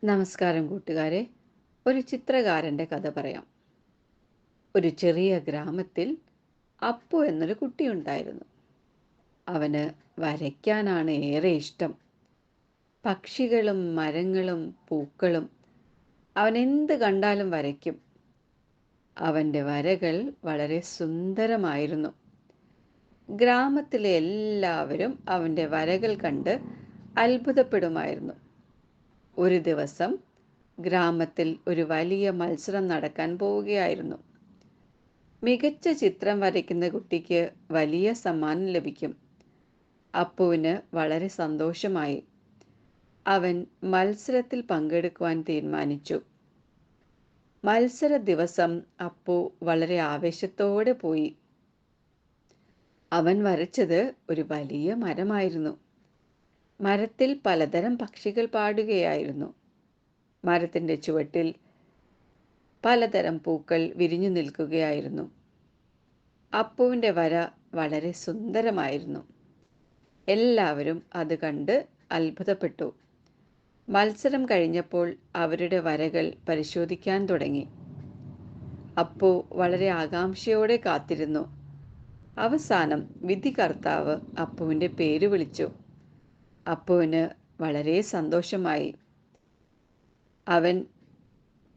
നമസ്കാരം കൂട്ടുകാരെ. ഒരു ചിത്രകാരൻ്റെ കഥ പറയാം. ഒരു ചെറിയ ഗ്രാമത്തിൽ അപ്പു എന്നൊരു കുട്ടിയുണ്ടായിരുന്നു. അവന് വരയ്ക്കാനാണ് ഏറെ ഇഷ്ടം. പക്ഷികളും മരങ്ങളും പൂക്കളും അവൻ എന്ത് കണ്ടാലും വരയ്ക്കും. അവൻ്റെ വരകൾ വളരെ സുന്ദരമായിരുന്നു. ഗ്രാമത്തിലെ എല്ലാവരും അവൻ്റെ വരകൾ കണ്ട് അത്ഭുതപ്പെടുമായിരുന്നു. ഒരു ദിവസം ഗ്രാമത്തിൽ ഒരു വലിയ മത്സരം നടക്കാൻ പോവുകയായിരുന്നു. മികച്ച ചിത്രം വരയ്ക്കുന്ന കുട്ടിക്ക് വലിയ സമ്മാനം ലഭിക്കും. അപ്പുവിന് വളരെ സന്തോഷമായി. അവൻ മത്സരത്തിൽ പങ്കെടുക്കുവാൻ തീരുമാനിച്ചു. മത്സര ദിവസം അപ്പു വളരെ ആവേശത്തോടെ പോയി. അവൻ വരച്ചത് ഒരു വലിയ മരമായിരുന്നു. മരത്തിൽ പലതരം പക്ഷികൾ പാടുകയായിരുന്നു. മരത്തിൻ്റെ ചുവട്ടിൽ പലതരം പൂക്കൾ വിരിഞ്ഞു നിൽക്കുകയായിരുന്നു. അപ്പുവിൻ്റെ വര വളരെ സുന്ദരമായിരുന്നു. എല്ലാവരും അത് കണ്ട് അത്ഭുതപ്പെട്ടു. മത്സരം കഴിഞ്ഞപ്പോൾ അവരുടെ വരകൾ പരിശോധിക്കാൻ തുടങ്ങി. അപ്പു വളരെ ആകാംക്ഷയോടെ കാത്തിരുന്നു. അവസാനം വിധികർത്താവ് അപ്പുവിൻ്റെ പേര് വിളിച്ചു. അപ്പുവിന് വളരെ സന്തോഷമായി. അവൻ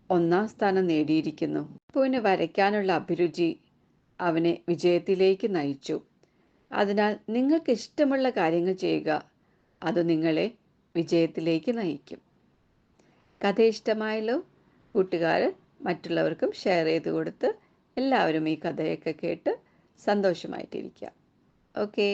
ഒന്നാം സ്ഥാനം നേടിയിരിക്കുന്നു. അപ്പുവിന് വരയ്ക്കാനുള്ള അഭിരുചി അവനെ വിജയത്തിലേക്ക് നയിച്ചു. അതിനാൽ നിങ്ങൾക്ക് ഇഷ്ടമുള്ള കാര്യങ്ങൾ ചെയ്യുക. അത് നിങ്ങളെ വിജയത്തിലേക്ക് നയിക്കും. കഥ ഇഷ്ടമായല്ലോ? കൂട്ടുകാർ മറ്റുള്ളവർക്കും ഷെയർ ചെയ്ത് കൊടുത്ത് എല്ലാവരും ഈ കഥയൊക്കെ കേട്ട് സന്തോഷമായിട്ടിരിക്കുക. ഓക്കേ.